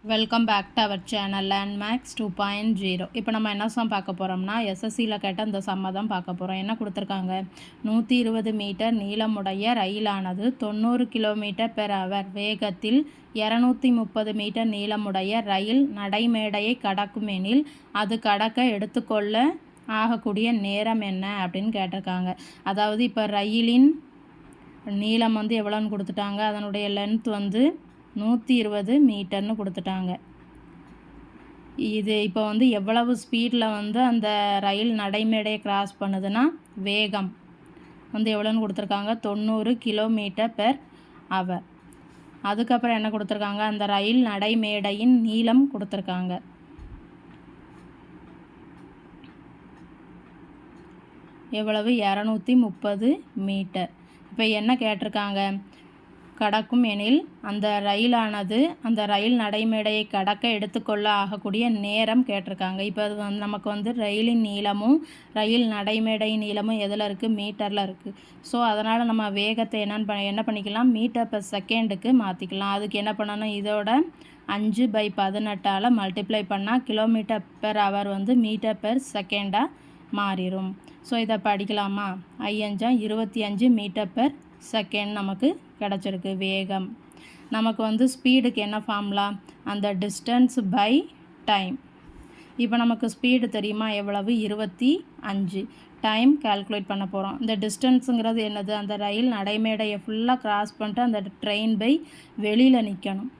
Welcome back to our channel Landmax 2.0. இப்போ நம்ம என்ன சம் பார்க்க போகிறோம்னா எஸ்எஸ்சியில் கேட்ட இந்த சம்மை தான் பார்க்க போகிறோம். என்ன கொடுத்துருக்காங்க, 120 மீட்டர் நீளமுடைய ரயிலானது 90 கிலோமீட்டர் பெர் ஹவர் வேகத்தில் 230 மீட்டர் நீளமுடைய ரயில் நடைமேடையை கடக்குமெனில் அது கடக்க எடுத்துக்கொள்ள ஆகக்கூடிய நேரம் என்ன அப்படின்னு கேட்டிருக்காங்க. அதாவது இப்போ ரயிலின் நீளம் எவ்வளோன்னு கொடுத்துட்டாங்க, அதனுடைய லென்த் 120 மீட்டர்னு கொடுத்துட்டாங்க. இது இப்போ எவ்வளவு ஸ்பீடில் அந்த ரயில் நடைமேடையை கிராஸ் பண்ணுதுன்னா வேகம் எவ்வளோன்னு கொடுத்துருக்காங்க, 90 கிலோமீட்டர் பெர் ஹவர். அதுக்கப்புறம் என்ன கொடுத்துருக்காங்க, அந்த ரயில் நடைமேடையின் நீளம் கொடுத்துருக்காங்க. எவ்வளவு, 230 மீட்டர். இப்போ என்ன கேட்டிருக்காங்க, கடக்கும் எனில் அந்த ரயிலானது அந்த ரயில் நடைமேடையை கடக்க எடுத்துக்கொள்ள ஆகக்கூடிய நேரம் கேட்டிருக்காங்க. இப்போ அது நமக்கு ரயிலின் நீளமும் ரயில் நடைமேடையின் நீளமும் எதில் இருக்குது, மீட்டரில் இருக்குது. ஸோ அதனால் நம்ம வேகத்தை என்ன பண்ணிக்கலாம், மீட்டர் பெர் செகண்டுக்கு மாற்றிக்கலாம். அதுக்கு என்ன பண்ணணும், இதோட 5/18ஆல் மல்டிப்ளை பண்ணால் kilometre per hour metre per செகண்டாக மாறிடும். ஸோ இதை படிக்கலாமா, 25 மீட்டர் பெர் செகண்ட் நமக்கு கிடச்சிருக்கு வேகம். நமக்கு ஸ்பீடுக்கு என்ன ஃபார்முலா, அந்த டிஸ்டன்ஸ் பை டைம். இப்போ நமக்கு ஸ்பீடு தெரியுமா எவ்வளவு, 25. டைம் கால்குலேட் பண்ண போகிறோம். இந்த டிஸ்டன்ஸுங்கிறது என்னது, அந்த ரயில் நடைமேடையை ஃபுல்லாக கிராஸ் பண்ணிட்டு அந்த ட்ரெயின் பை வெளியில் நிற்கணும்.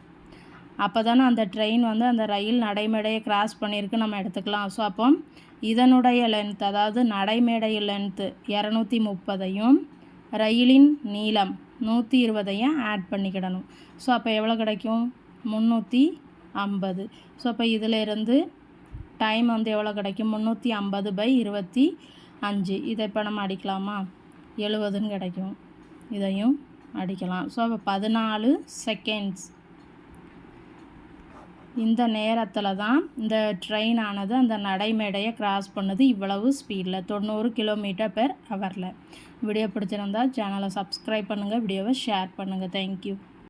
அப்போ தானே அந்த ட்ரெயின் அந்த ரயில் நடைமேடையை கிராஸ் பண்ணியிருக்கு நம்ம எடுத்துக்கலாம். ஸோ அப்போ இதனுடைய லென்த், அதாவது நடைமேடைய லென்த்து 230ஐயும் ரயிலின் நீளம் 120ஐயும் ஆட் பண்ணிக்கிடணும். ஸோ அப்போ எவ்வளோ கிடைக்கும், 350. ஸோ அப்போ இதில் இருந்து டைம் எவ்வளோ கிடைக்கும், 350/25. இதை இப்போ நம்ம அடிக்கலாமா, 70ன்னு கிடைக்கும். இதையும் அடிக்கலாம். ஸோ அப்போ 14 செகண்ட்ஸ். இந்த நேரத்தில் தான் இந்த ட்ரெயினானது அந்த நடைமேடையை கிராஸ் பண்ணுது இவ்வளவு ஸ்பீடில், 90 கிலோமீட்டர் பெர் ஹவரில். வீடியோ பிடிச்சிருந்தால் சேனலை சப்ஸ்கிரைப் பண்ணுங்கள், வீடியோவை ஷேர் பண்ணுங்கள். தேங்க்யூ.